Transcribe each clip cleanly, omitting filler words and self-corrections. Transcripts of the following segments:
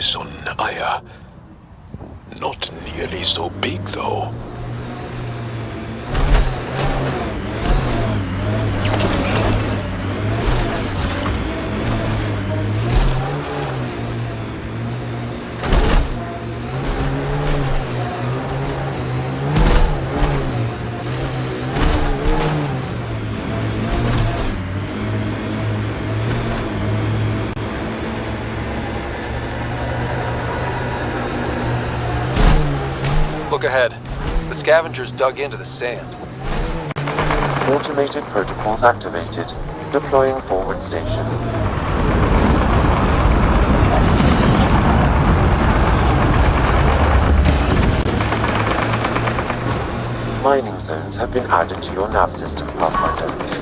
base on Aya. Not nearly so big, though. Look ahead. The scavengers dug into the sand. Automated protocols activated. Deploying forward station. Mining zones have been added to your nav system, Pathfinder.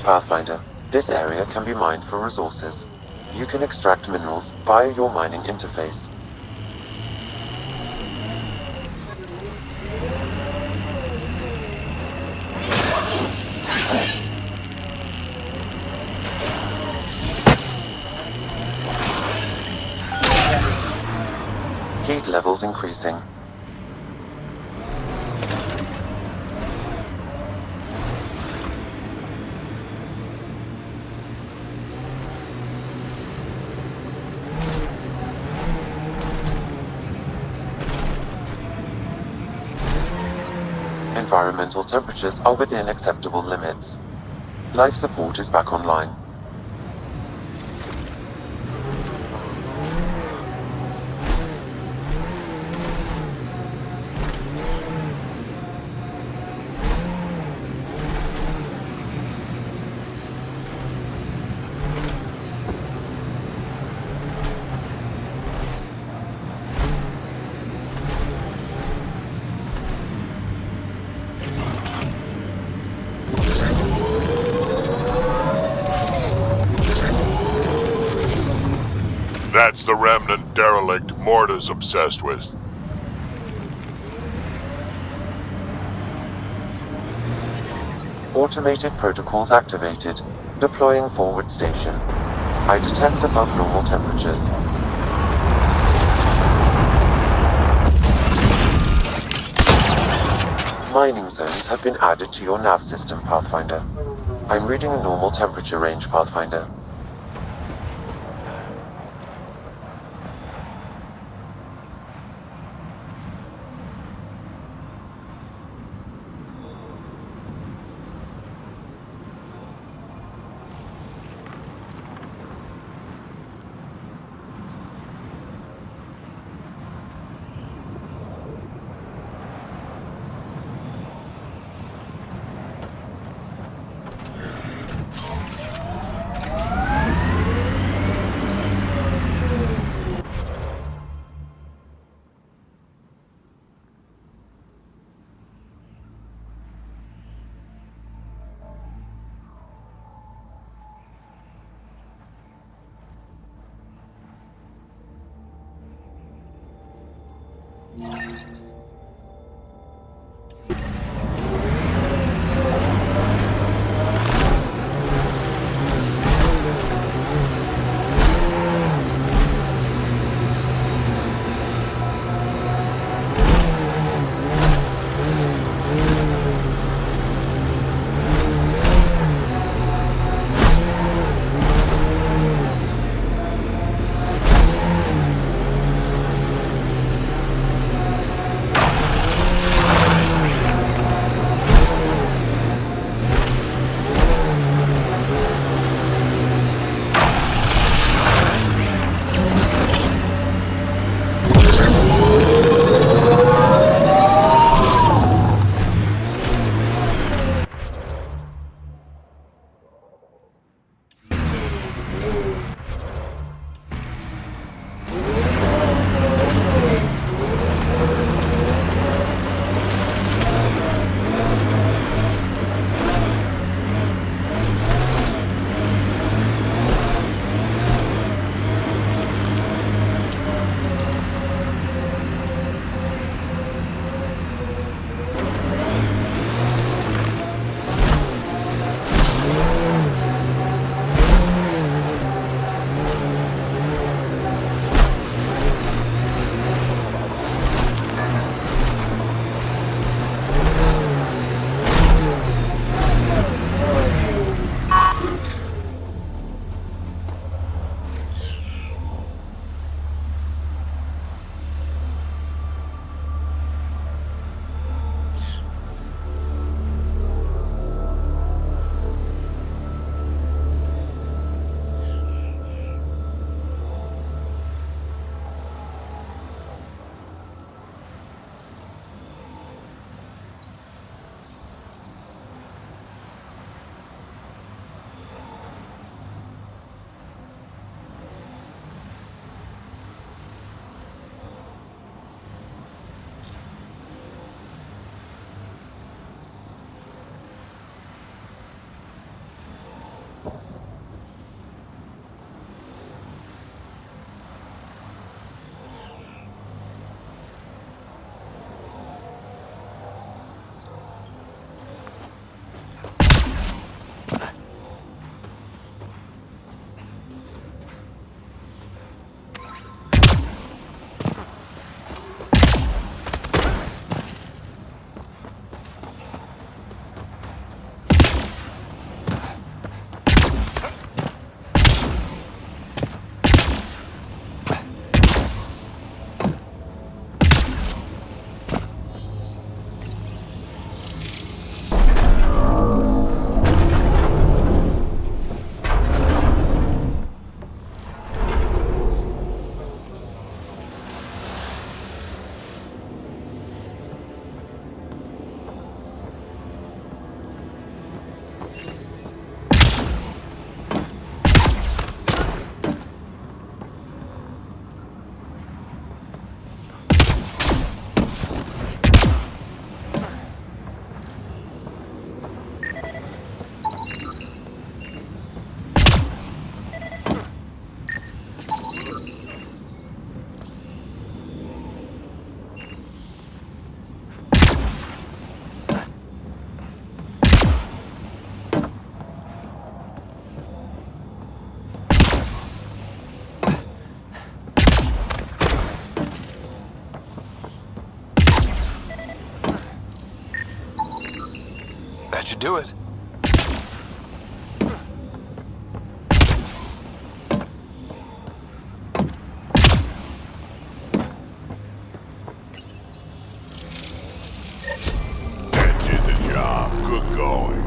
Pathfinder, this area can be mined for resources. You can extract minerals via your mining interface. Heat levels increasing. Environmental temperatures are within acceptable limits. Life support is back online. That's the remnant derelict Morta's obsessed with. Automated protocols activated. Deploying forward station. I detect above normal temperatures. Mining zones have been added to your nav system, Pathfinder. I'm reading a normal temperature range, Pathfinder. That should do it. That did the job. Good going.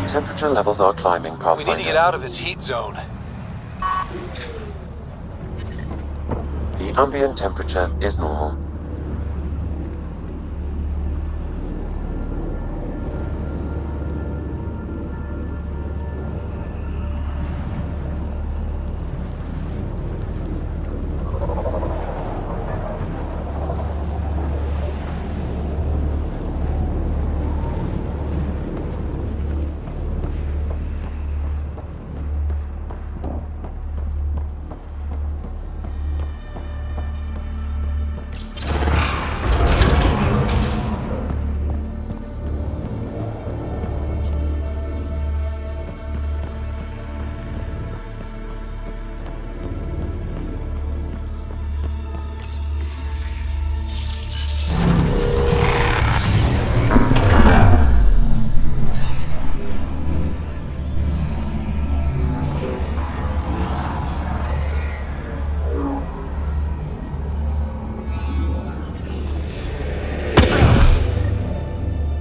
Temperature levels are climbing, We Pathfinder. need to get out of this heat zone. The ambient temperature is normal.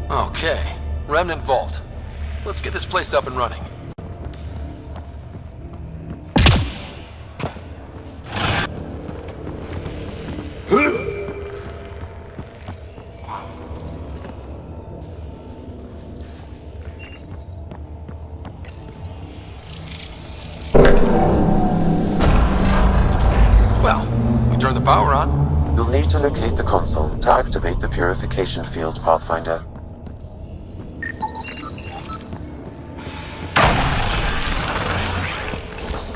Okay, Remnant Vault. Let's get this place up and running. Well, we turn the power on. You'll need to locate the console to activate the purification field, Pathfinder.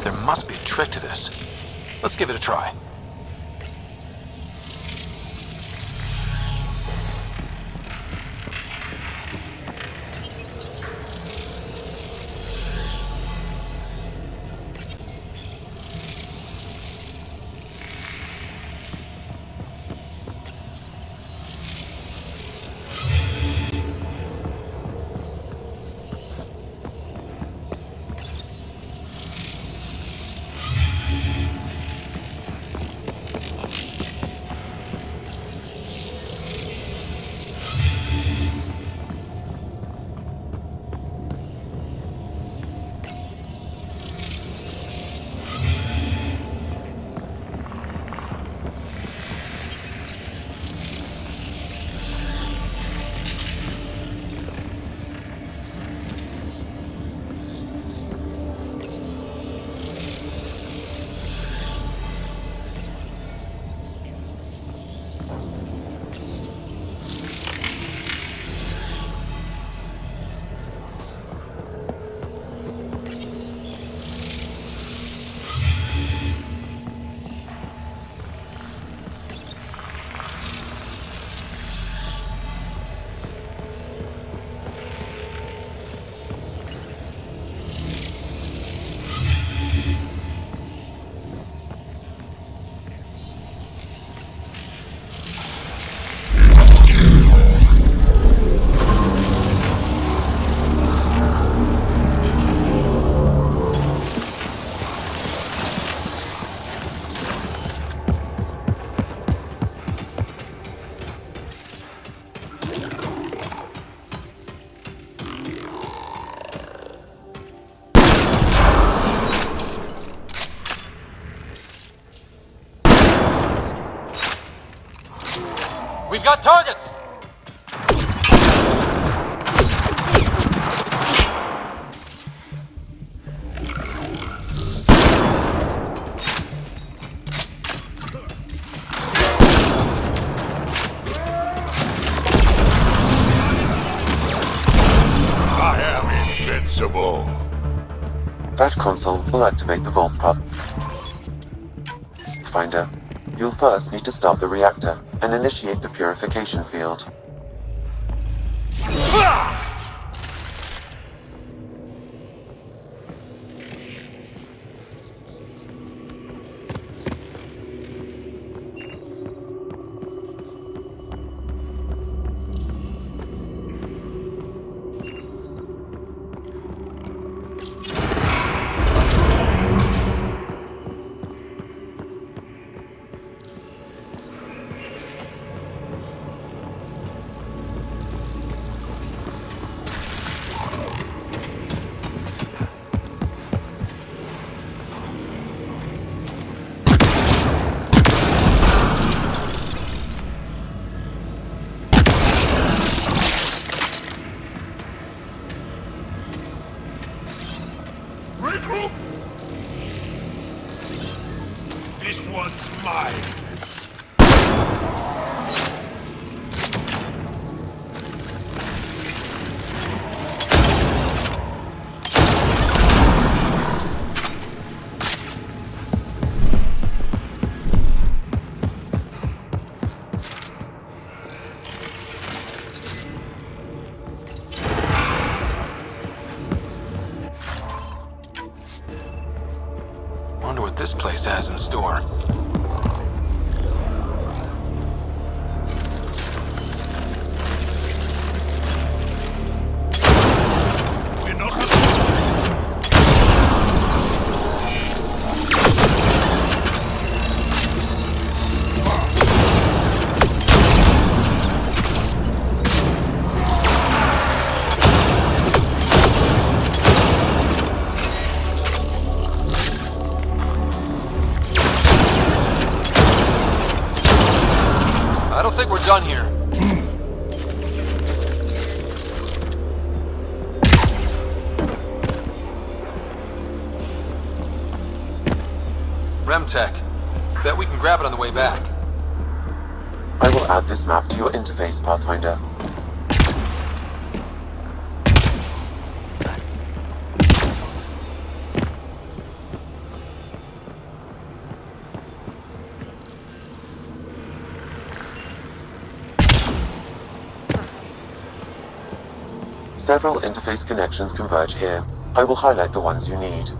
There must be a trick to this. Let's give it a try. We've got targets! I am invincible. That console will activate the vault path finder. You'll first need to start the reactor and initiate the purification field. Regroup! This one's mine. Wonder what this place has in store. We're not I don't think we're done here. Remtech. Bet we can grab it on the way back. I will add this map to your interface, Pathfinder. Several interface connections converge here. I will highlight the ones you need.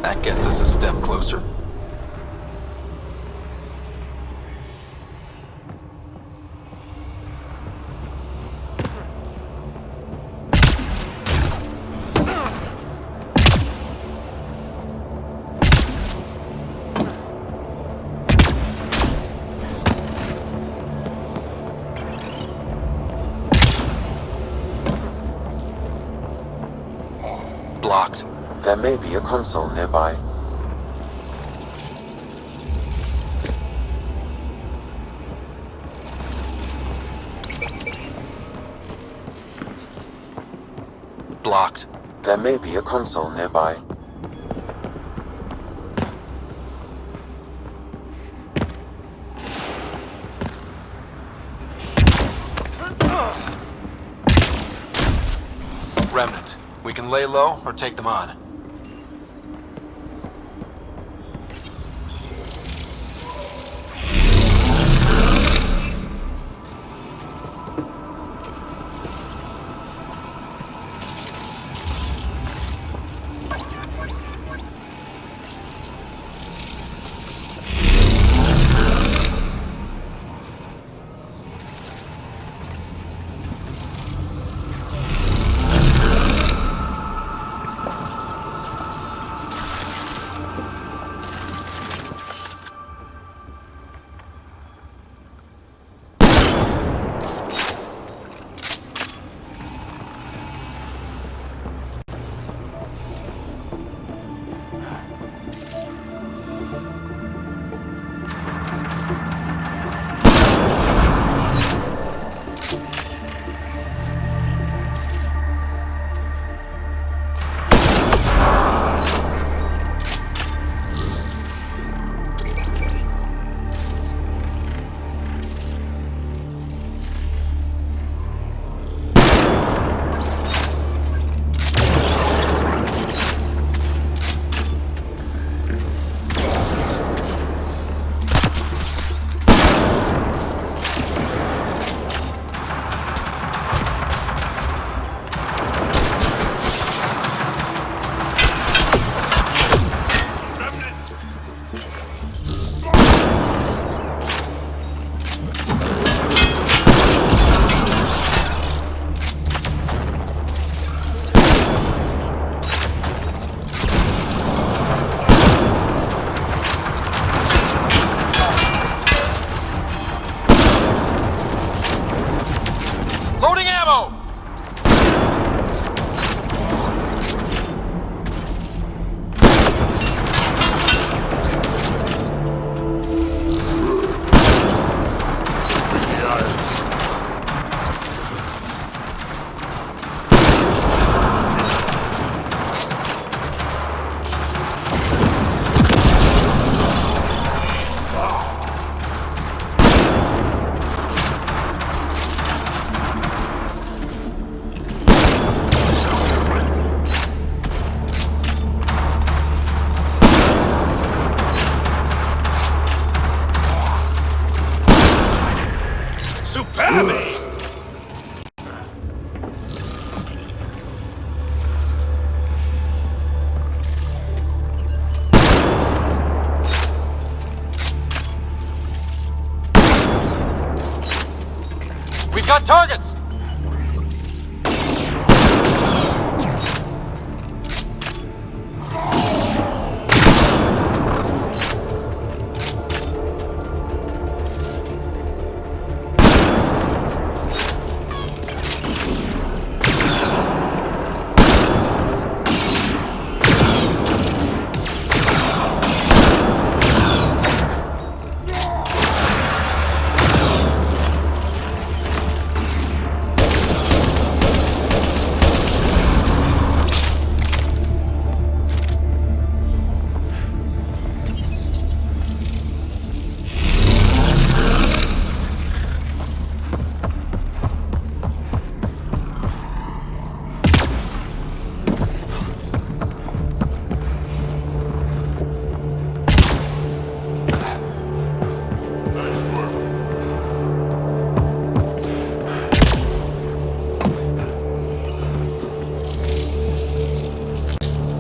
That gets us a step closer. Blocked. There may be a console nearby. Blocked. There may be a console nearby. Remnant. We can lay low or take them on. Sammy! We've got targets!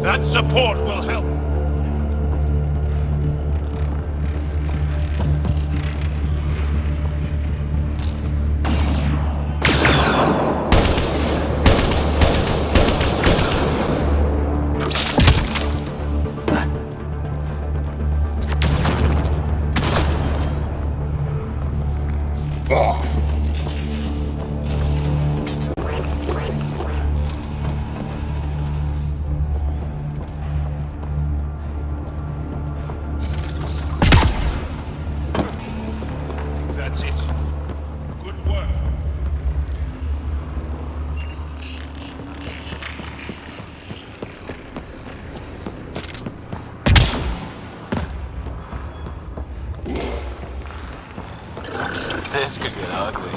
That support will help. That's it. Good work. This could get ugly.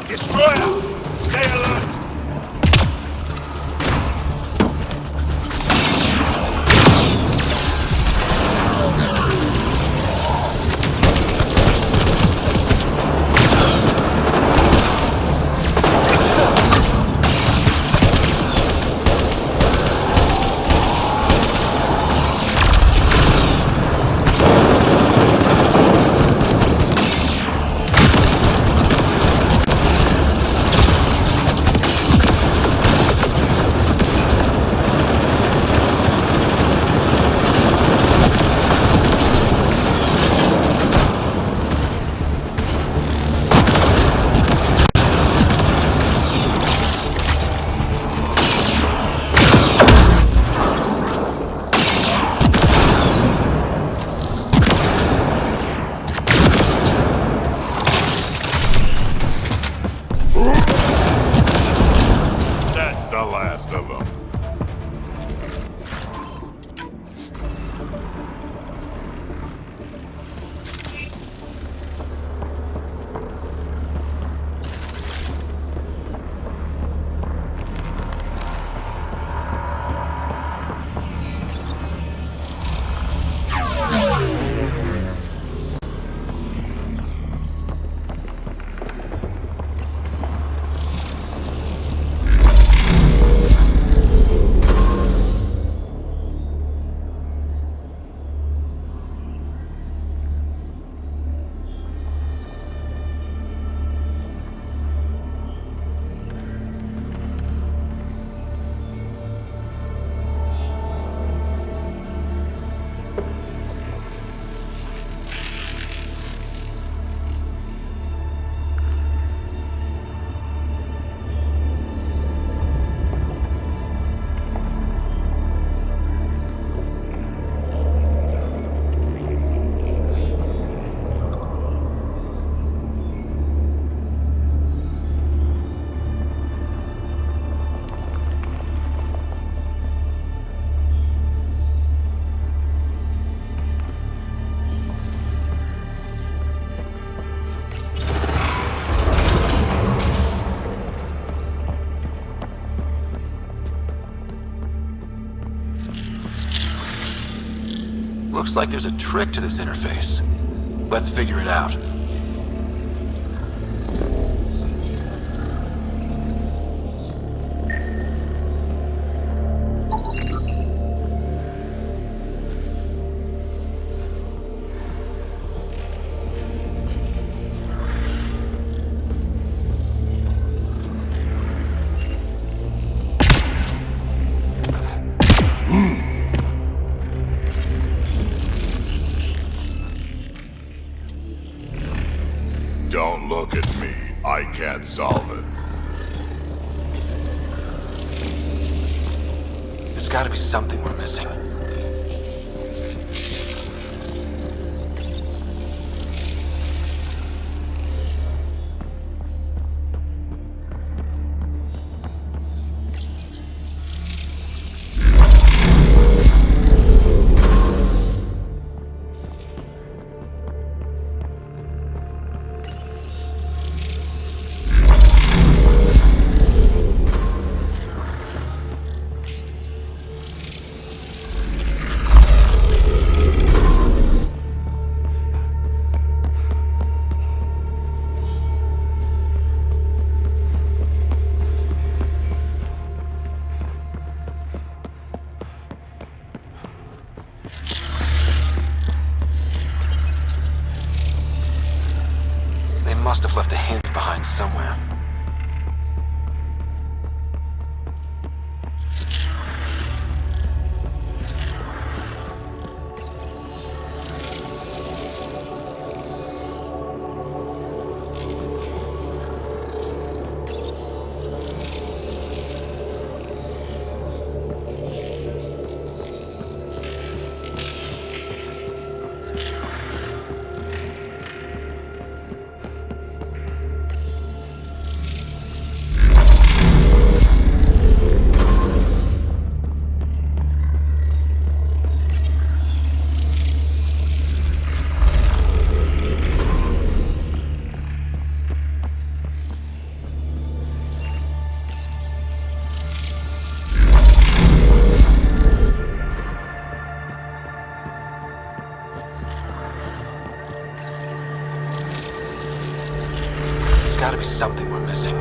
Destroyer! Stay alert! That's the last of them. Looks like there's a trick to this interface. Let's figure it out. at me. I can't solve it. There's gotta be something we're missing. Must have left a hint behind somewhere. There's gotta be something we're missing.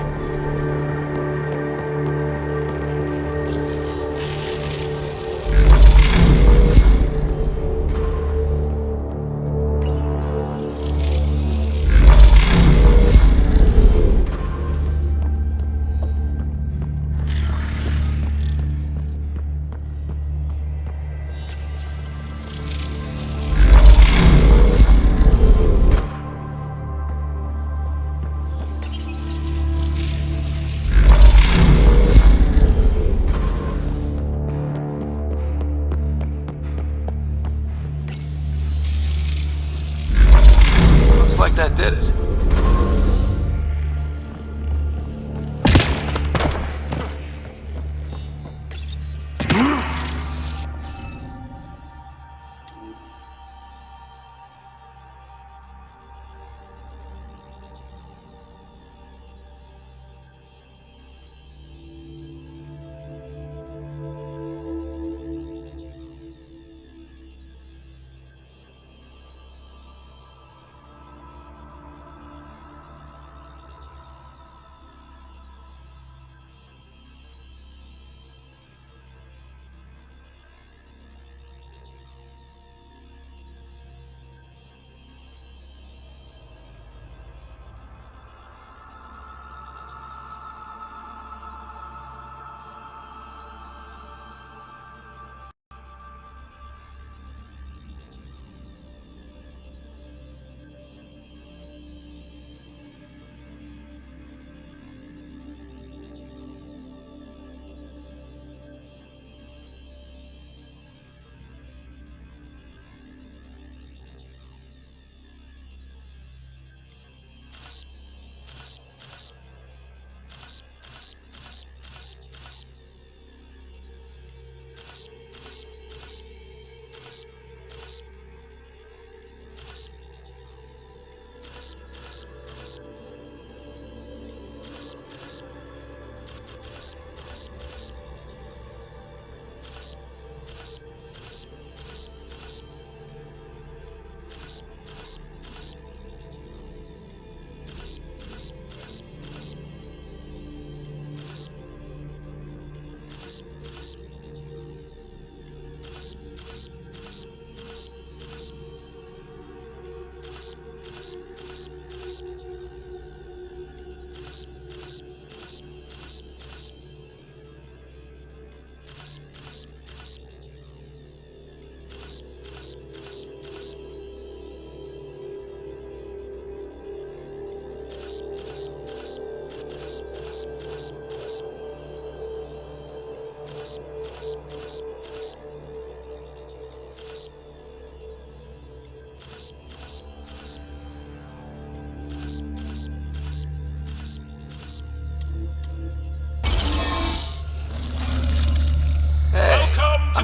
Looks like that did it.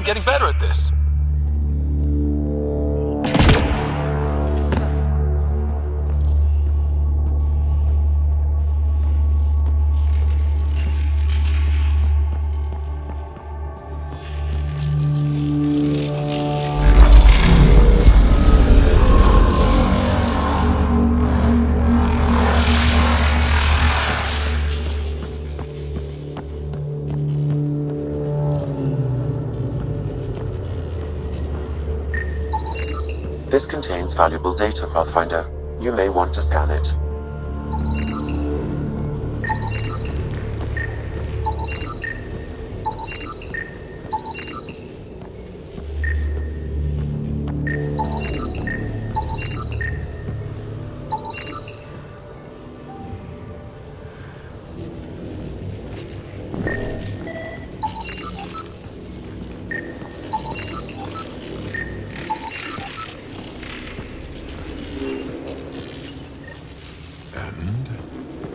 I'm getting better at this. This contains valuable data, Pathfinder. You may want to scan it.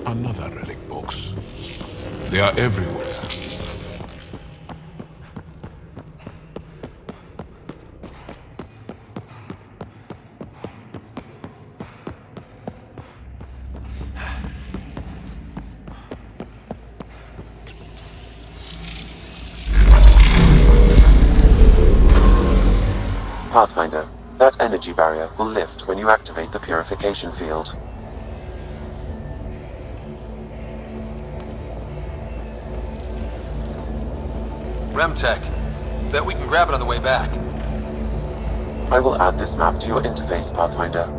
Another relic box. They are everywhere. Pathfinder, that energy barrier will lift when you activate the purification field. Remtech. Bet we can grab it on the way back. I will add this map to your interface, Pathfinder.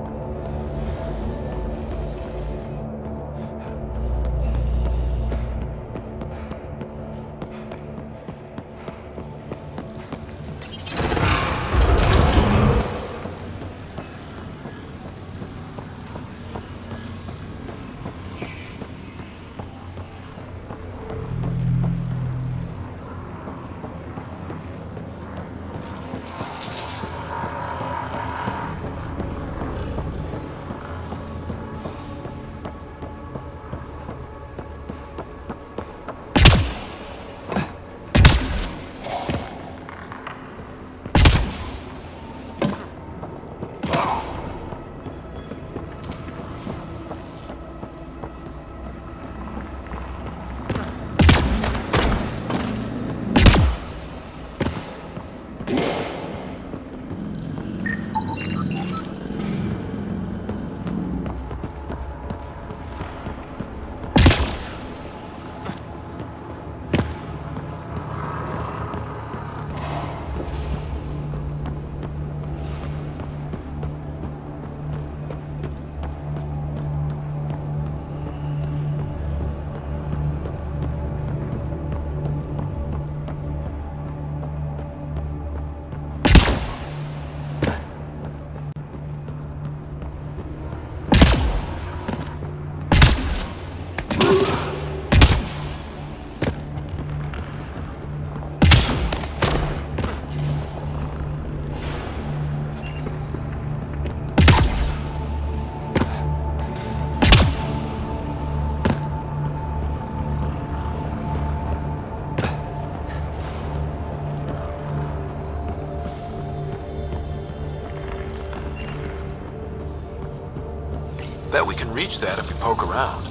Bet we can reach that if we poke around.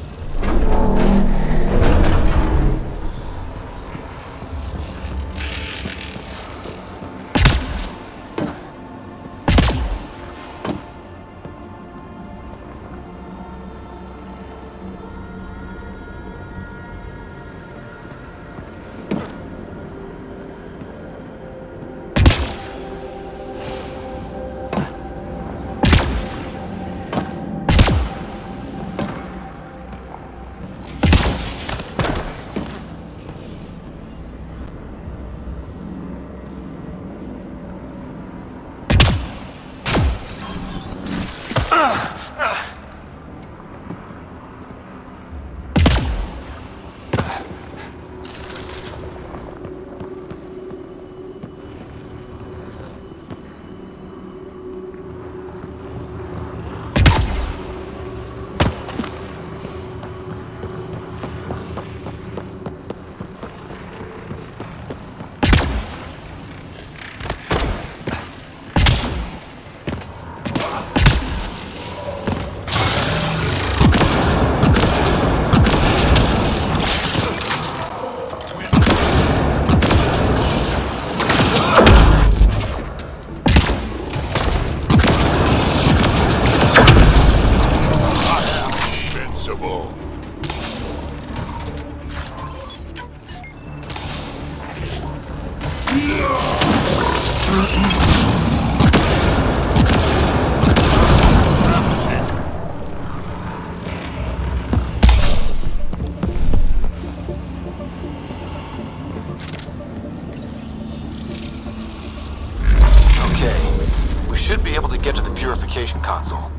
purification console.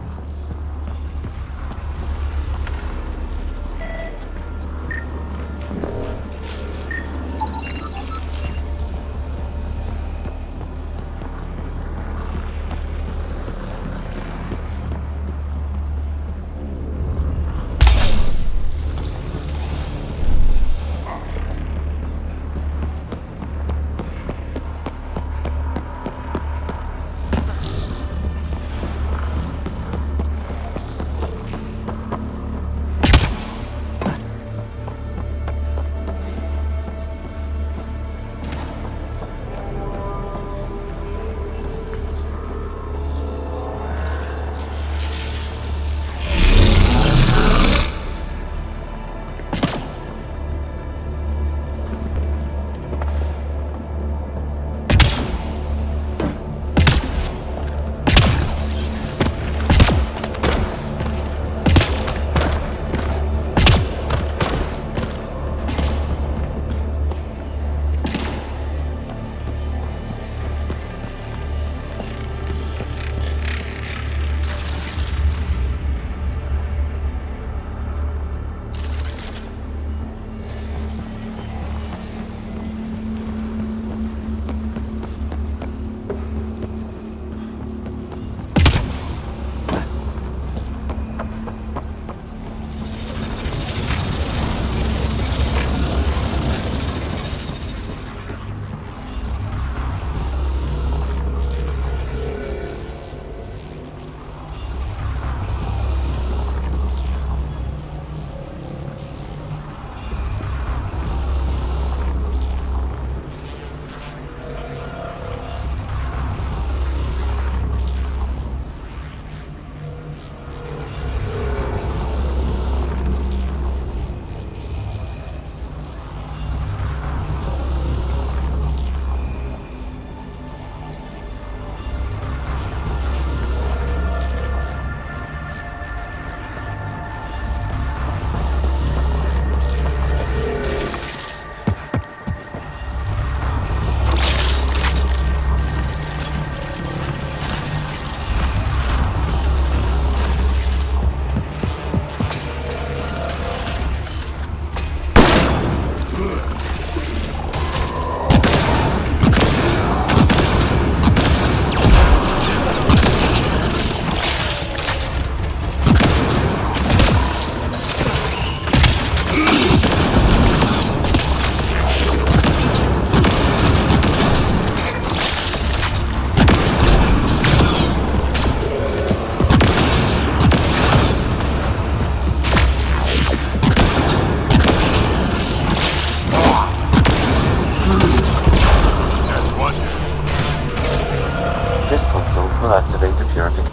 will activate the purification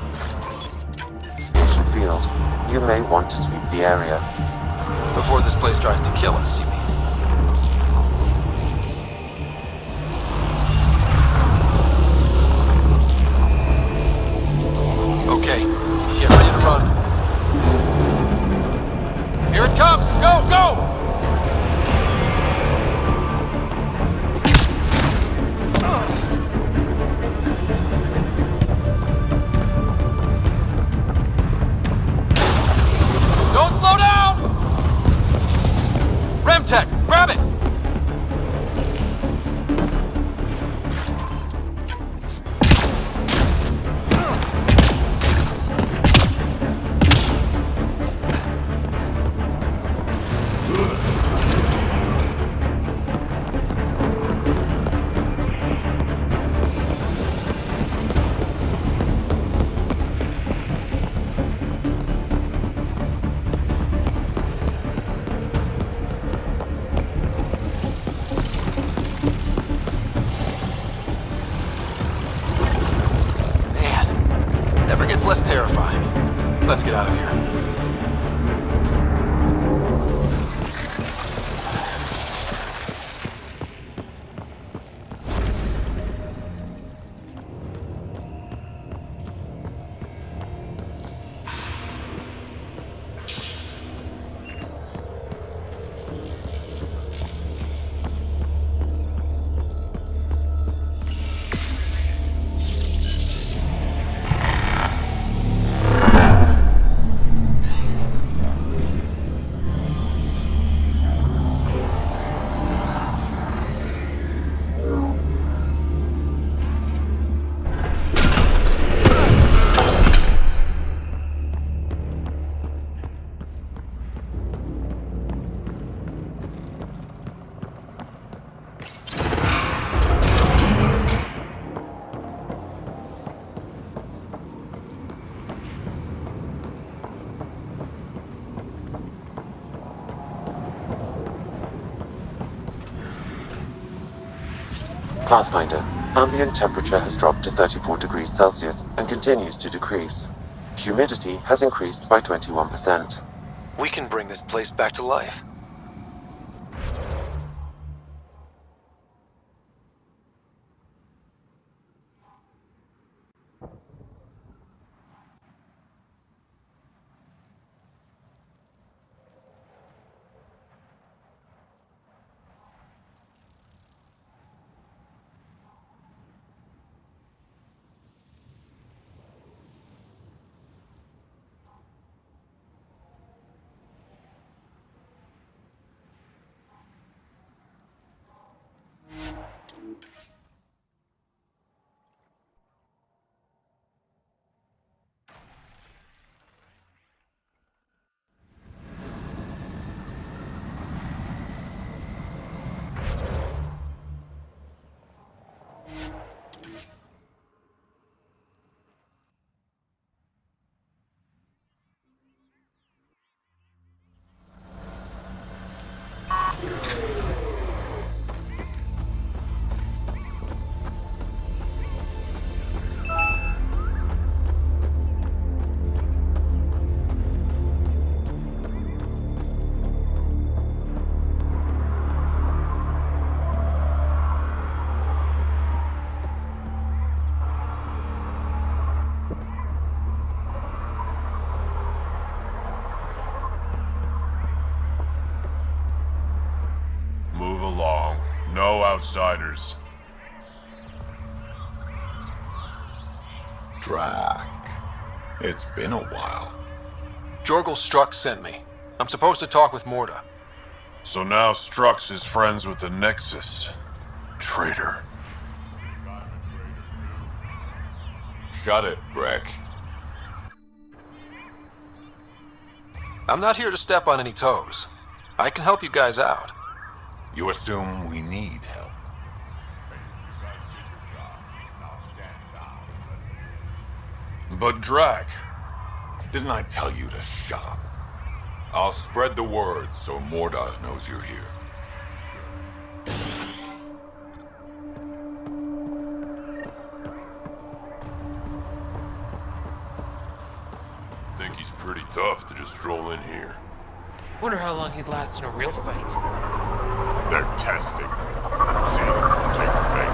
field. You may want to sweep the area. Before this place tries to kill us, you mean? Okay, get ready to run. Here it comes! Go, go! Don't slow down! Remtech, grab it! Less terrifying. Let's get out of here. Pathfinder, ambient temperature has dropped to 34 degrees Celsius and continues to decrease. Humidity has increased by 21%. We can bring this place back to life. Move along. No outsiders. Drac. It's been a while. Jorgel Strux sent me. I'm supposed to talk with Morda. So now Strux is friends with the Nexus. Traitor. Shut it, Breck. I'm not here to step on any toes. I can help you guys out. You assume we need help. But Drac, Didn't I tell you to shut up? I'll spread the word so Morda knows you're here. think he's pretty tough to just stroll in here. Wonder how long he'd last in a real fight. They're testing me. See, take the bait.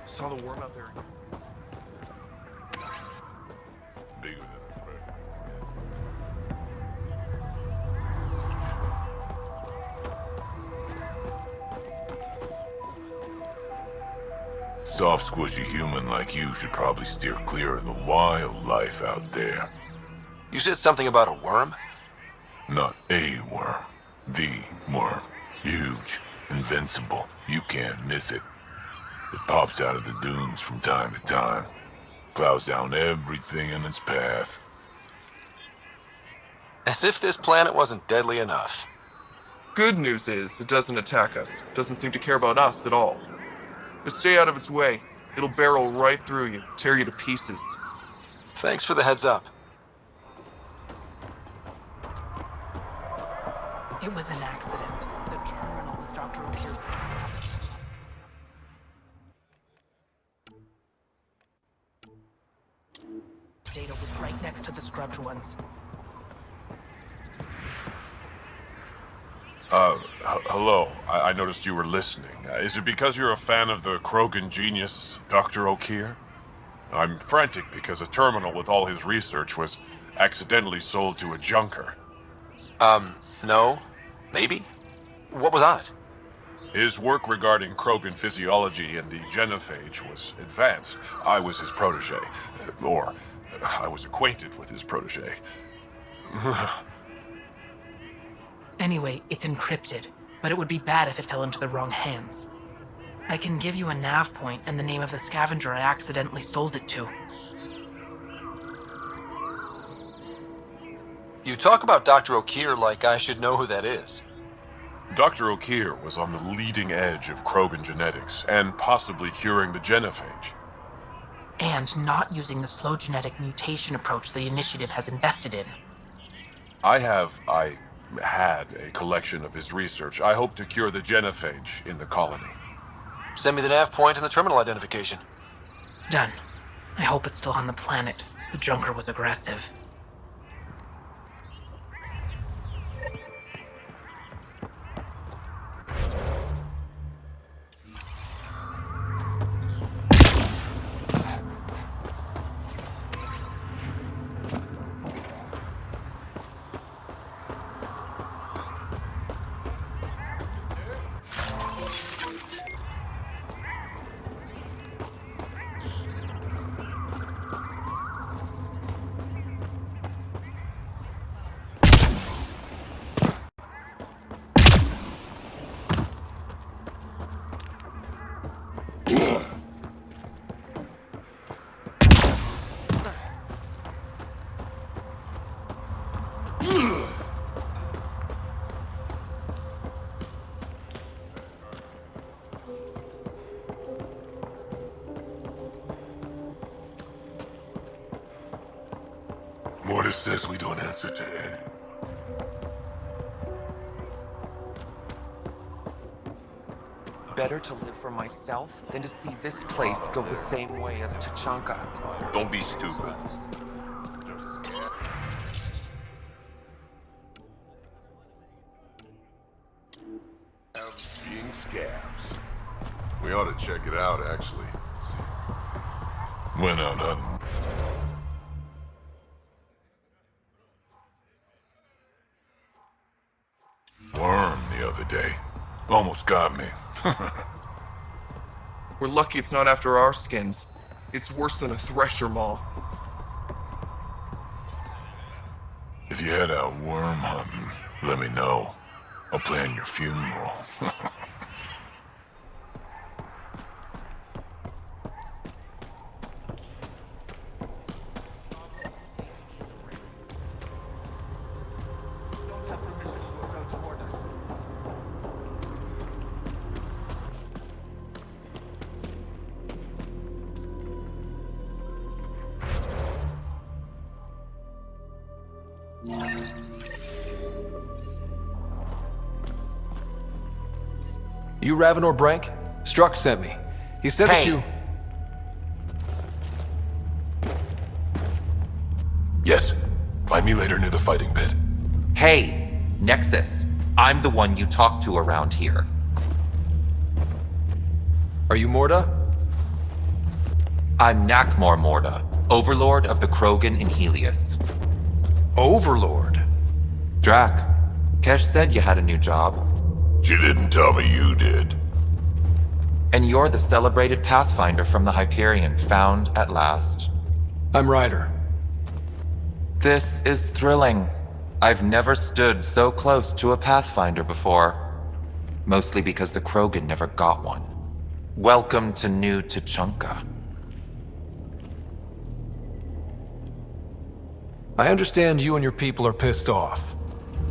Saw the worm out there. Bigger than a fresh. Soft, squishy human like you should probably steer clear of the wildlife out there. You said something about a worm? Not a worm. The worm. Huge. Invincible. You can't miss it. It pops out of the dunes from time to time. Plows down everything in its path. As if this planet wasn't deadly enough. Good news is, it doesn't attack us. Doesn't seem to care about us at all. Just stay out of its way. It'll barrel right through you, tear you to pieces. Thanks for the heads up. It was an accident. The terminal with Dr. O'Keefe. Data was right next to the scrubbed ones. Hello. I noticed you were listening. Is it because you're a fan of the Krogan genius, Dr. O'Keefe? I'm frantic because a terminal with all his research was accidentally sold to a junker. No? Maybe? What was on it? His work regarding Krogan physiology and the genophage was advanced. I was his protege. Or, I was acquainted with his protege. Anyway, it's encrypted, but it would be bad if it fell into the wrong hands. I can give you a nav point and the name of the scavenger I accidentally sold it to. You talk about Dr. O'Keefe like I should know who that is. Dr. O'Keefe was on the leading edge of Krogan genetics and possibly curing the genophage. And not using the slow genetic mutation approach the Initiative has invested in. I had a collection of his research. I hope to cure the genophage in the colony. Send me the nav point and the terminal identification. Done. I hope it's still on the planet. The Junker was aggressive. Mortis says we don't answer to any. Better to live for myself than to see this place go the same way as Tachanka. Don't be stupid. Being scabs. We ought to check it out, actually. Went out hunting. Worm the other day. Almost got me. We're lucky it's not after our skins. It's worse than a thresher maw. If you head out worm hunting, let me know. I'll plan your funeral. You Ravenor Brank? Struck sent me. He said that you... Yes. Find me later near the fighting pit. Hey, Nexus. I'm the one you talk to around here. Are you Morda? I'm Nakmor Morda, Overlord of the Krogan in Helios. Overlord? Drac, Kesh said you had a new job. She didn't tell me you did. And you're the celebrated Pathfinder from the Hyperion, found at last. I'm Ryder. This is thrilling. I've never stood so close to a Pathfinder before. Mostly because the Krogan never got one. Welcome to New Tachanka. I understand you and your people are pissed off.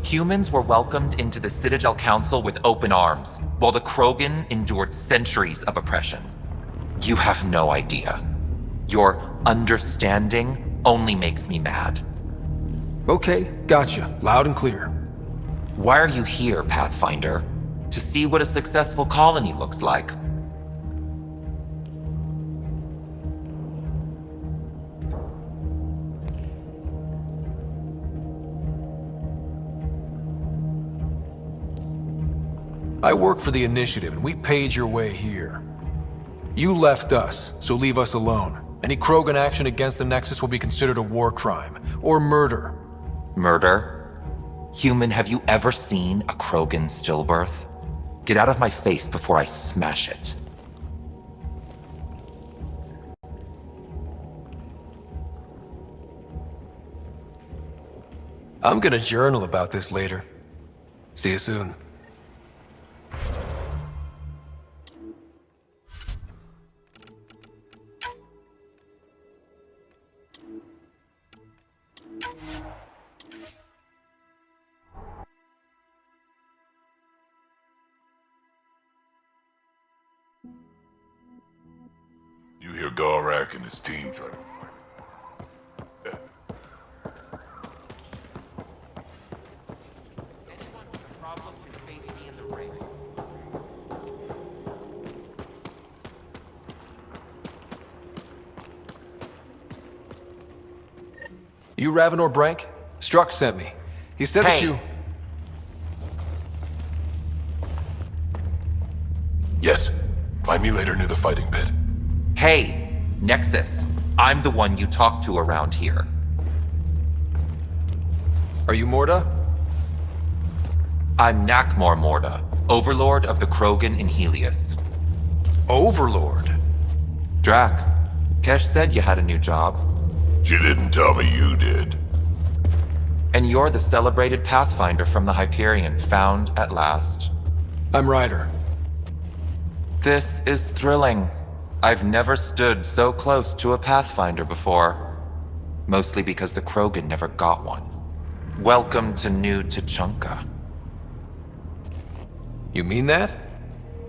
Humans were welcomed into the Citadel Council with open arms, while the Krogan endured centuries of oppression. You have no idea. Your understanding only makes me mad. Okay, gotcha. Loud and clear. Why are you here, Pathfinder? To see what a successful colony looks like. I work for the Initiative, and we paid your way here. You left us, so leave us alone. Any Krogan action against the Nexus will be considered a war crime, or murder. Murder? Human, have you ever seen a Krogan stillbirth? Get out of my face before I smash it. I'm gonna journal about this later. See you soon. You hear Gorak and his team trying to fight. Anyone with a problem can face me in the ring. You Ravenor Brank? Struck sent me. He said that Hey. you... Yes. Find me later near the fighting pit. Hey, Nexus. I'm the one you talk to around here. Are you Morda? I'm Nakmor Morda, Overlord of the Krogan in Helios. Overlord? Drac, Kesh said you had a new job. She didn't tell me you did. And you're the celebrated Pathfinder from the Hyperion, found at last. I'm Ryder. This is thrilling. I've never stood so close to a Pathfinder before. Mostly because the Krogan never got one. Welcome to New Tuchanka. You mean that?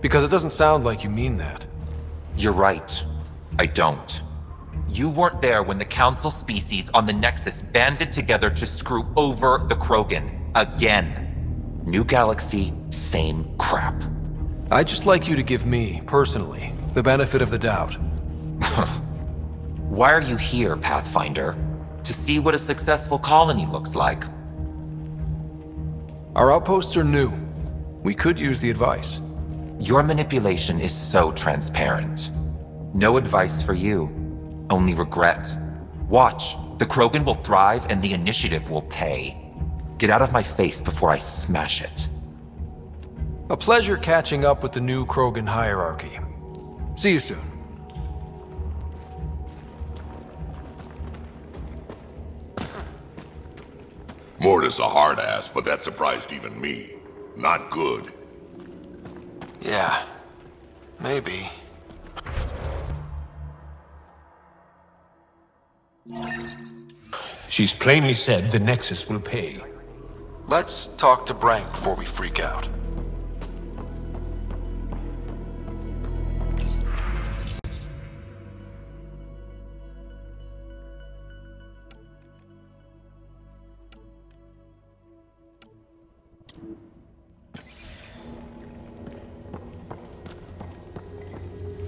Because it doesn't sound like you mean that. You're right. I don't. You weren't there when the Council species on the Nexus banded together to screw over the Krogan. Again. New galaxy, same crap. I'd just like you to give me, personally, the benefit of the doubt. Why are you here, Pathfinder? To see what a successful colony looks like. Our outposts are new. We could use the advice. Your manipulation is so transparent. No advice for you. Only regret. Watch. The Krogan will thrive and the initiative will pay. Get out of my face before I smash it. A pleasure catching up with the new Krogan hierarchy. See you soon. Morda's a hard ass, but that surprised even me. Not good. Yeah. Maybe. She's plainly said the Nexus will pay. Let's talk to Brank before we freak out.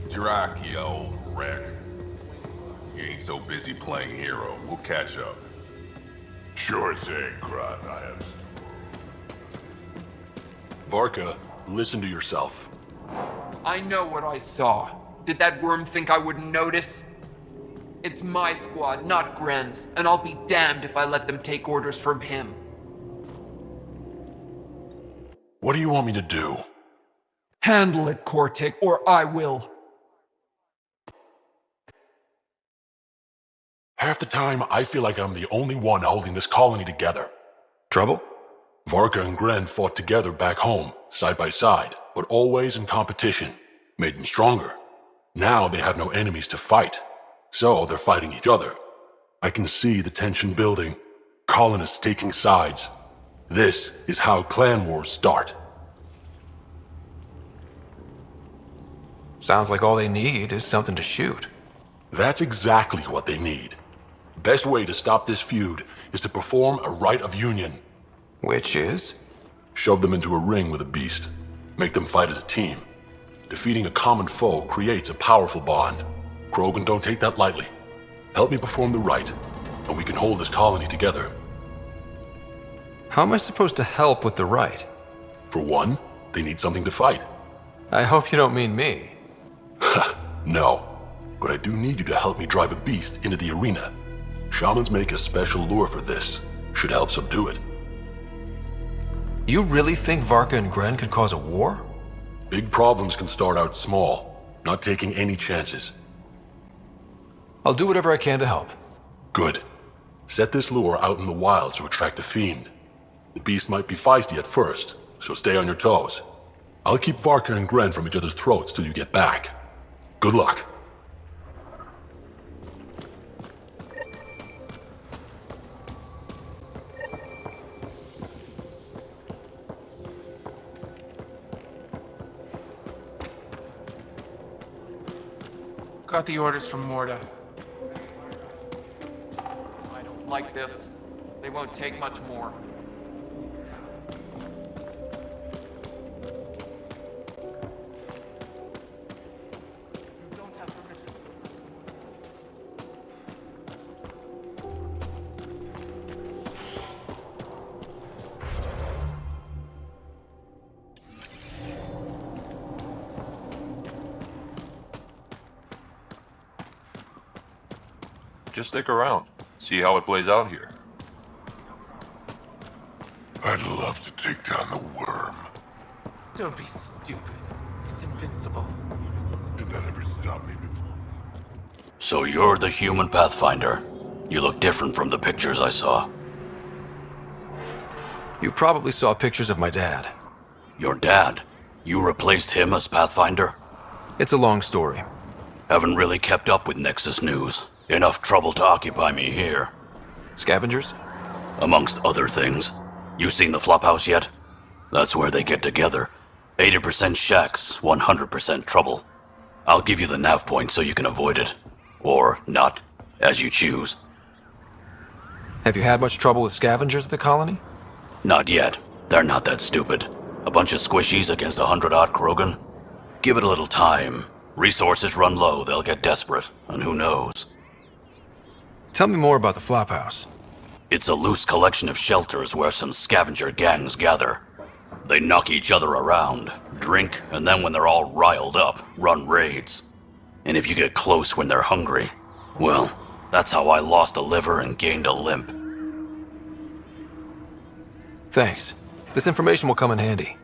Drac, you old wreck. You ain't so busy playing hero. We'll catch up. Sure thing, Crotnives. Varka, listen to yourself. I know what I saw. Did that worm think I wouldn't notice? It's my squad, not Gren's, and I'll be damned if I let them take orders from him. What do you want me to do? Handle it, Kortik, or I will. Half the time, I feel like I'm the only one holding this colony together. Trouble? Varka and Gren fought together back home, side by side, but always in competition. Made them stronger. Now they have no enemies to fight, so they're fighting each other. I can see the tension building, colonists taking sides. This is how clan wars start. Sounds like all they need is something to shoot. That's exactly what they need. Best way to stop this feud is to perform a rite of union. Which is? Shove them into a ring with a beast. Make them fight as a team. Defeating a common foe creates a powerful bond. Krogan don't take that lightly. Help me perform the rite, and we can hold this colony together. How am I supposed to help with the rite? For one, they need something to fight. I hope you don't mean me. No, but I do need you to help me drive a beast into the arena. Shamans make a special lure for this. Should help subdue it. You really think Varka and Gren could cause a war? Big problems can start out small, not taking any chances. I'll do whatever I can to help. Good. Set this lure out in the wild to attract a fiend. The beast might be feisty at first, so stay on your toes. I'll keep Varka and Gren from each other's throats till you get back. Good luck. Got the orders from Morda. I don't like this. They won't take much more. Just stick around. See how it plays out here. I'd love to take down the worm. Don't be stupid. It's invincible. Did that ever stop me before? So you're the human Pathfinder. You look different from the pictures I saw. You probably saw pictures of my dad. Your dad? You replaced him as Pathfinder? It's a long story. Haven't really kept up with Nexus news. Enough trouble to occupy me here. Scavengers? Amongst other things. You seen the Flophouse yet? That's where they get together. 80% shacks, 100% trouble. I'll give you the nav point so you can avoid it. Or not, as you choose. Have you had much trouble with scavengers at the colony? Not yet. They're not that stupid. A bunch of squishies against 100-odd Krogan? Give it a little time. Resources run low, they'll get desperate, and who knows? Tell me more about the Flophouse. It's a loose collection of shelters where some scavenger gangs gather. They knock each other around, drink, and then when they're all riled up, run raids. And if you get close when they're hungry, well, that's how I lost a liver and gained a limp. Thanks. This information will come in handy.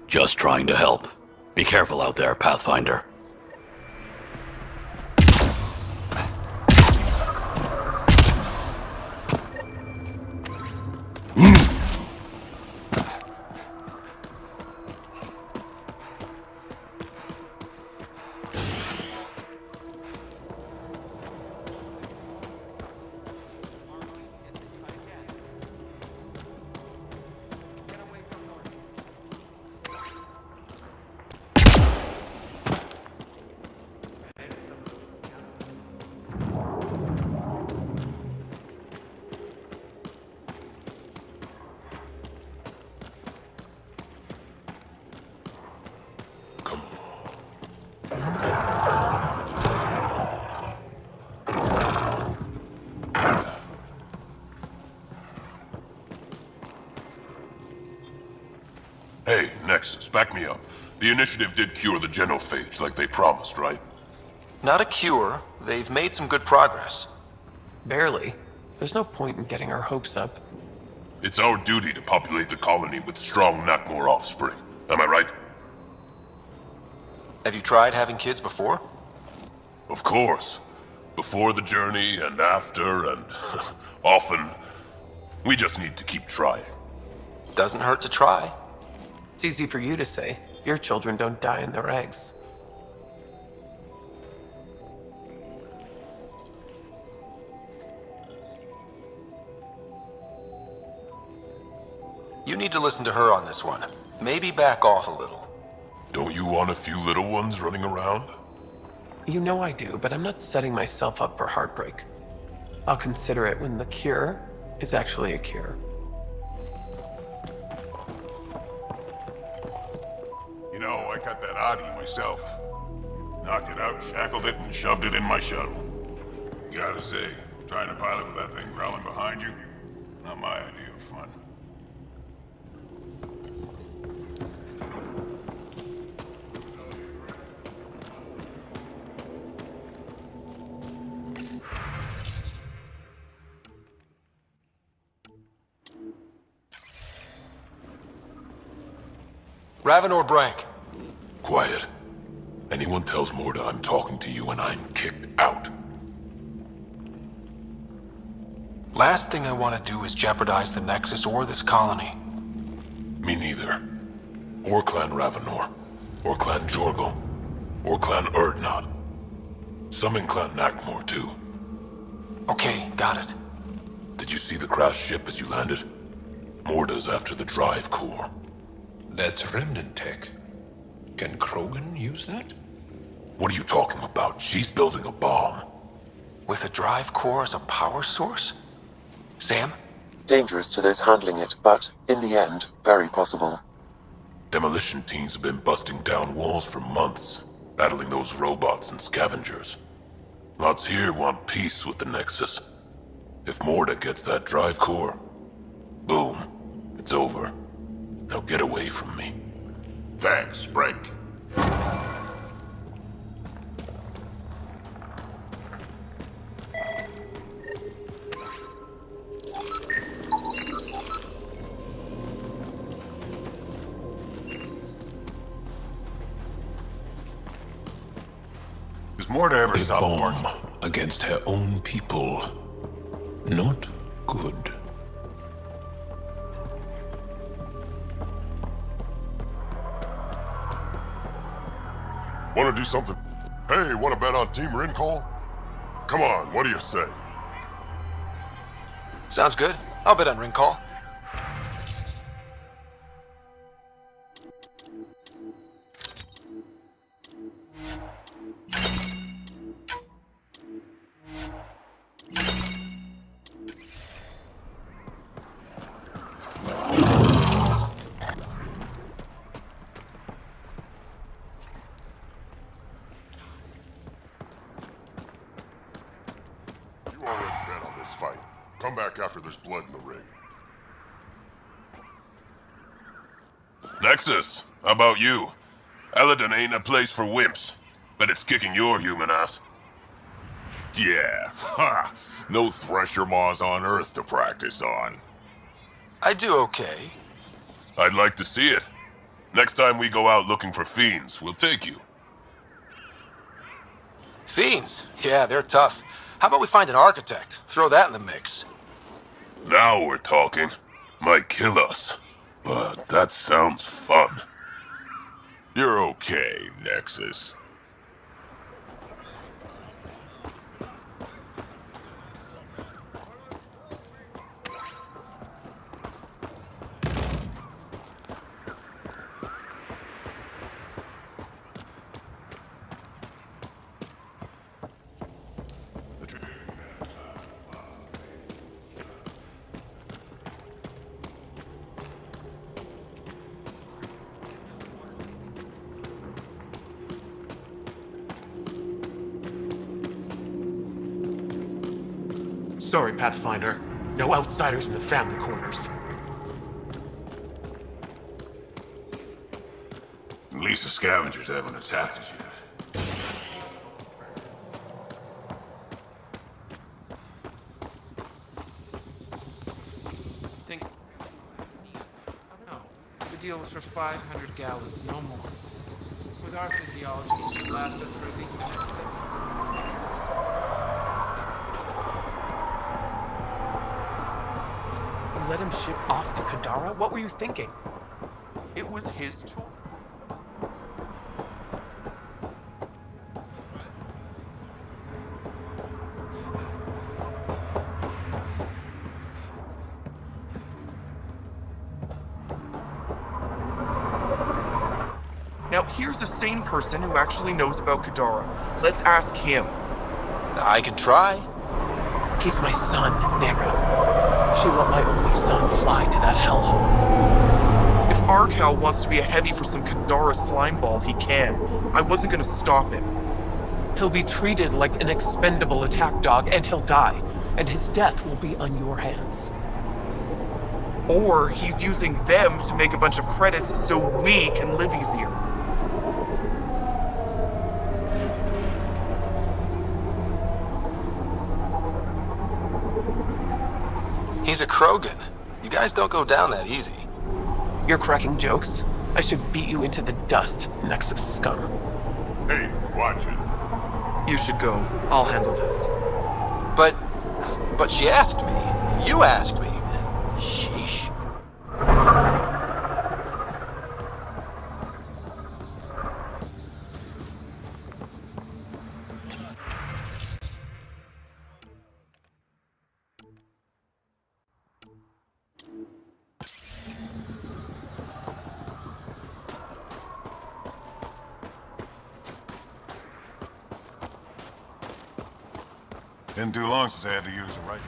Just trying to help. Be careful out there, Pathfinder. Hey, Nexus, back me up. The initiative did cure the genophage like they promised, right? Not a cure. They've made some good progress. Barely. There's no point in getting our hopes up. It's our duty to populate the colony with strong Nakmor offspring. Am I right? Have you tried having kids before? Of course. Before the journey and after and often. We just need to keep trying. Doesn't hurt to try. It's easy for you to say. Your children don't die in their eggs. You need to listen to her on this one. Maybe back off a little. Don't you want a few little ones running around? You know I do, but I'm not setting myself up for heartbreak. I'll consider it when the cure is actually a cure. You know, I got that Adi myself. Knocked it out, shackled it, and shoved it in my shuttle. Gotta say, trying to pilot with that thing growling behind you, not my idea of fun. Ravenor Brank. Quiet. Anyone tells Morda I'm talking to you and I'm kicked out. Last thing I want to do is jeopardize the Nexus or this colony. Me neither. Or Clan Ravenor. Or Clan Jorgal. Or Clan Erdnot. Some in Clan Nakmor, too. Okay, got it. Did you see the crashed ship as you landed? Morda's after the drive core. That's remnant tech. Can Krogan use that? What are you talking about? She's building a bomb. With a drive core as a power source? Sam? Dangerous to those handling it, but, in the end, very possible. Demolition teams have been busting down walls for months, battling those robots and scavengers. Lots here want peace with the Nexus. If Morda gets that drive core, boom, it's over. Now get away from me. Thanks, Frank. Is Morda ever stop bomb against her own people. Not good. Want to do something? Hey, want to bet on Team Rincall? Come on, what do you say? Sounds good. I'll bet on ring call. You already bet on this fight. Come back after there's blood in the ring. Nexus, how about you? Elaaden ain't a place for wimps, but it's kicking your human ass. Yeah, ha! No thresher maws on Earth to practice on. I do okay. I'd like to see it. Next time we go out looking for fiends, we'll take you. Fiends? Yeah, they're tough. How about we find an architect? Throw that in the mix. Now we're talking. Might kill us, but that sounds fun. You're okay, Nexus. Sorry, Pathfinder. No outsiders in the family quarters. At least the scavengers haven't attacked us yet. No, the deal was for 500 gallons, no more. With our physiology, it should last us for at least the next day. You let him ship off to Kadara? What were you thinking? It was his choice. Now, here's a sane person who actually knows about Kadara. Let's ask him. I can try. He's my son, Nera. She let my only son fly to that hellhole. If Arcal wants to be a heavy for some Kadara slime ball, he can. I wasn't gonna stop him. He'll be treated like an expendable attack dog, and he'll die. And his death will be on your hands. Or he's using them to make a bunch of credits so we can live easier. He's a Krogan. You guys don't go down that easy. You're cracking jokes. I should beat you into the dust, Nexus scum. Hey, watch it. You should go. I'll handle this. But she asked me. You asked me. Sheesh. Been too long since I had to use the right.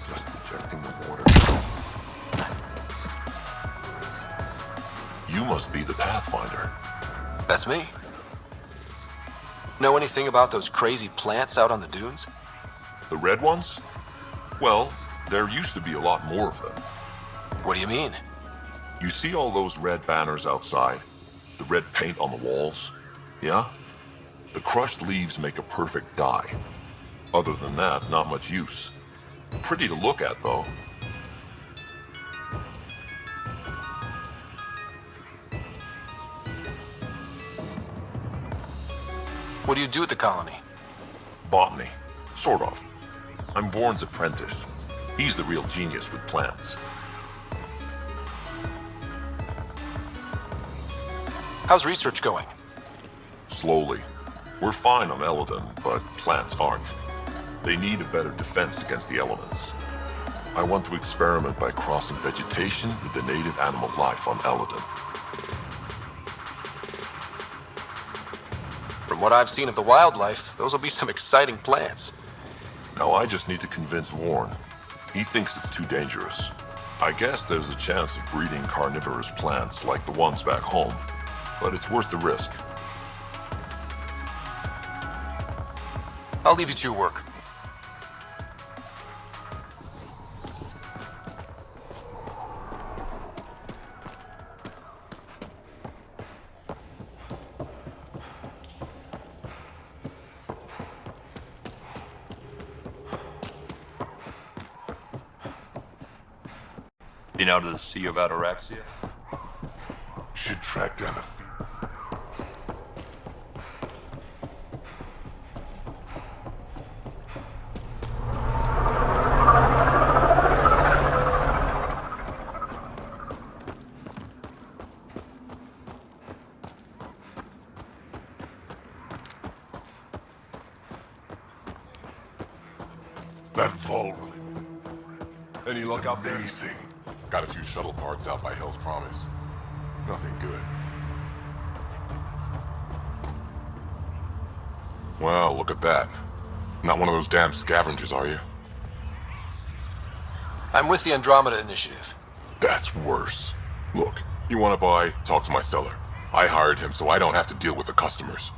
Just injecting the water. You must be the Pathfinder. That's me. Know anything about those crazy plants out on the dunes? The red ones? Well, there used to be a lot more of them. What do you mean? You see all those red banners outside? The red paint on the walls? Yeah? The crushed leaves make a perfect dye. Other than that, not much use. Pretty to look at, though. What do you do at the colony? Botany. Sort of. I'm Vorn's apprentice. He's the real genius with plants. How's research going? Slowly. We're fine on Elaaden, but plants aren't. They need a better defense against the elements. I want to experiment by crossing vegetation with the native animal life on Elaaden. From what I've seen of the wildlife, those will be some exciting plants. Now I just need to convince Vorn. He thinks it's too dangerous. I guess there's a chance of breeding carnivorous plants like the ones back home, but it's worth the risk. I'll leave you to your work. Been out of the Sea of Ataraxia? Should track down a few. That fall really. Any luck out there? Amazing. Got a few shuttle parts out by Hell's Promise. Nothing good. Well, look at that. Not one of those damn scavengers, are you? I'm with the Andromeda Initiative. That's worse. Look, you want to buy? Talk to my seller. I hired him so I don't have to deal with the customers.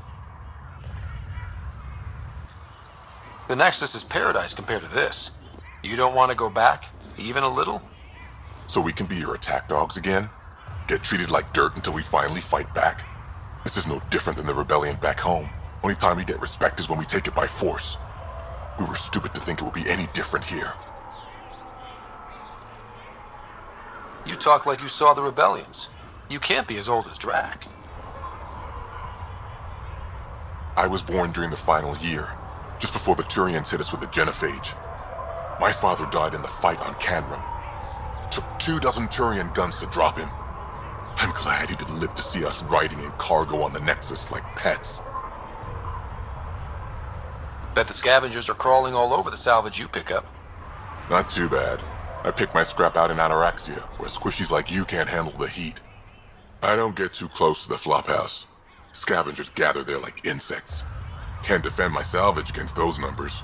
The Nexus is paradise compared to this. You don't want to go back, even a little? So we can be your attack dogs again? Get treated like dirt until we finally fight back? This is no different than the rebellion back home. Only time we get respect is when we take it by force. We were stupid to think it would be any different here. You talk like you saw the rebellions. You can't be as old as Drac. I was born during the final year, just before the Turians hit us with the genophage. My father died in the fight on Canrum. Took 24 Turian guns to drop him. I'm glad he didn't live to see us riding in cargo on the Nexus like pets. Bet the scavengers are crawling all over the salvage you pick up. Not too bad. I pick my scrap out in Ataraxia, where squishies like you can't handle the heat. I don't get too close to the flophouse. Scavengers gather there like insects. Can't defend my salvage against those numbers.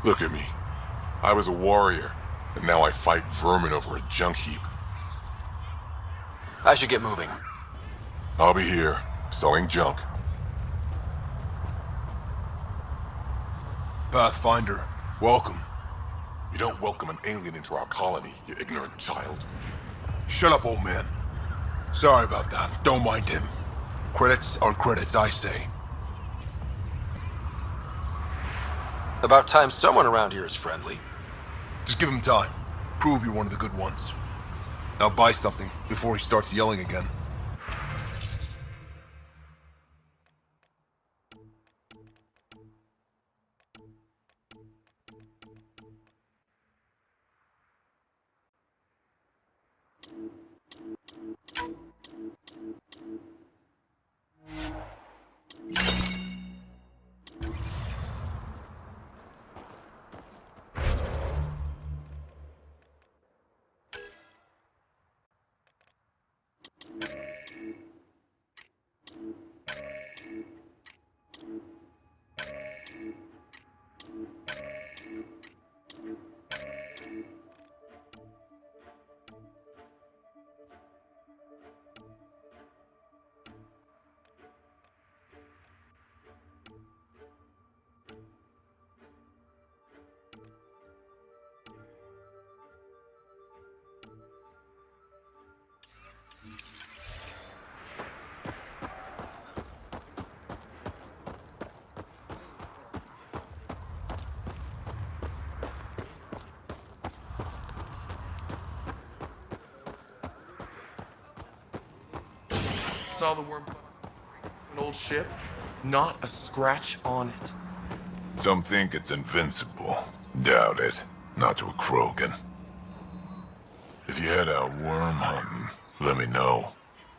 Look at me. I was a warrior, and now I fight vermin over a junk heap. I should get moving. I'll be here, selling junk. Pathfinder, welcome. You don't welcome an alien into our colony, you ignorant child. Shut up, old man. Sorry about that. Don't mind him. Credits are credits, I say. About time someone around here is friendly. Just give him time. Prove you're one of the good ones. Now buy something before he starts yelling again. saw the worm. An old ship? Not a scratch on it. Some think it's invincible. Doubt it. Not to a Krogan. If you head out worm hunting, let me know.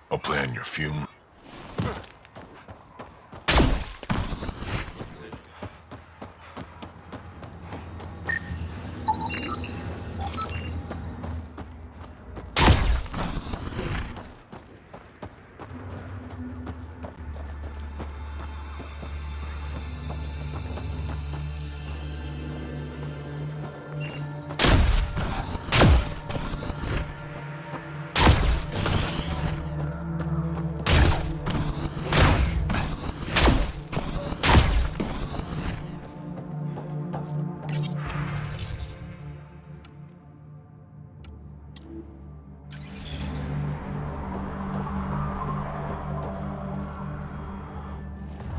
I'll plan your funeral.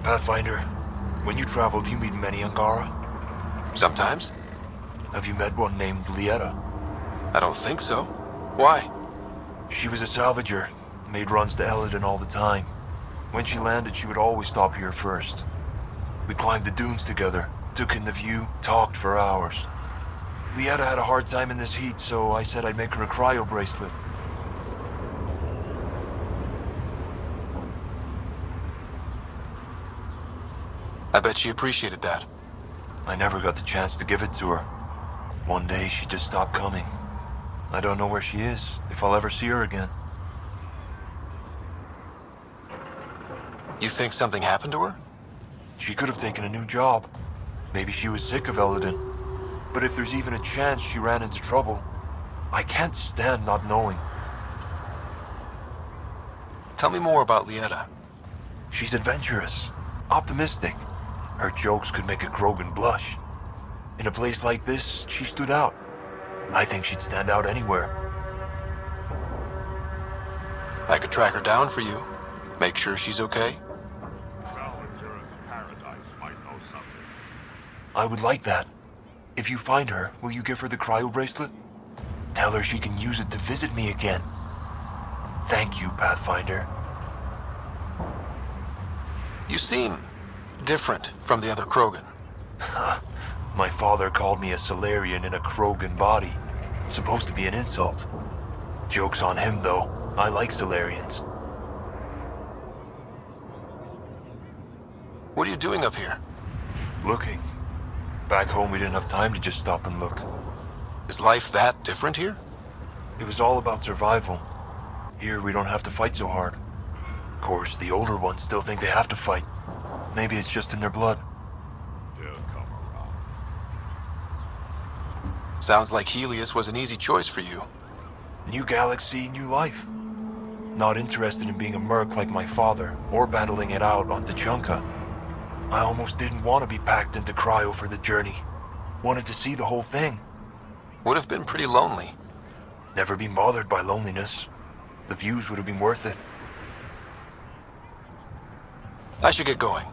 Pathfinder, when you travel, do you meet many Angara? Sometimes. Have you met one named Lieta? I don't think so. Why? She was a salvager, made runs to Elaaden all the time. When she landed, she would always stop here first. We climbed the dunes together, took in the view, talked for hours. Lieta had a hard time in this heat, so I said I'd make her a cryo bracelet. I bet she appreciated that. I never got the chance to give it to her. One day she just stopped coming. I don't know where she is, if I'll ever see her again. You think something happened to her? She could have taken a new job. Maybe she was sick of Elaaden. But if there's even a chance she ran into trouble, I can't stand not knowing. Tell me more about Lieta. She's adventurous, optimistic. Her jokes could make a Krogan blush. In a place like this, she stood out. I think she'd stand out anywhere. I could track her down for you. Make sure she's okay. I would like that. If you find her, will you give her the cryo bracelet? Tell her she can use it to visit me again. Thank you, Pathfinder. You seem different from the other Krogan. My father called me a Solarian in a Krogan body. Supposed to be an insult. Joke's on him, though. I like Solarians. What are you doing up here? Looking. Back home, we didn't have time to just stop and look. Is life that different here? It was all about survival. Here, we don't have to fight so hard. Of course, the older ones still think they have to fight. Maybe it's just in their blood. They'll come around. Sounds like Helios was an easy choice for you. New galaxy, new life. Not interested in being a merc like my father, or battling it out on Tuchanka. I almost didn't want to be packed into cryo for the journey. Wanted to see the whole thing. Would have been pretty lonely. Never been bothered by loneliness. The views would have been worth it. I should get going.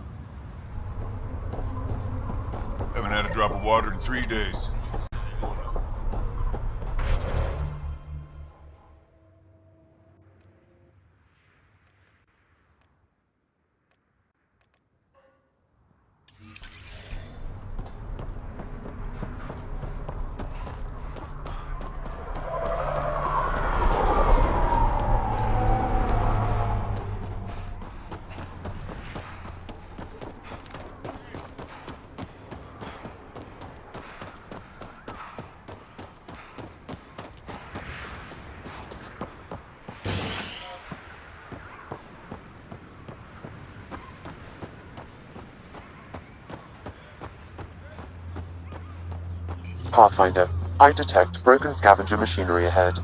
Haven't had a drop of water in 3 days. Pathfinder, I detect broken scavenger machinery ahead.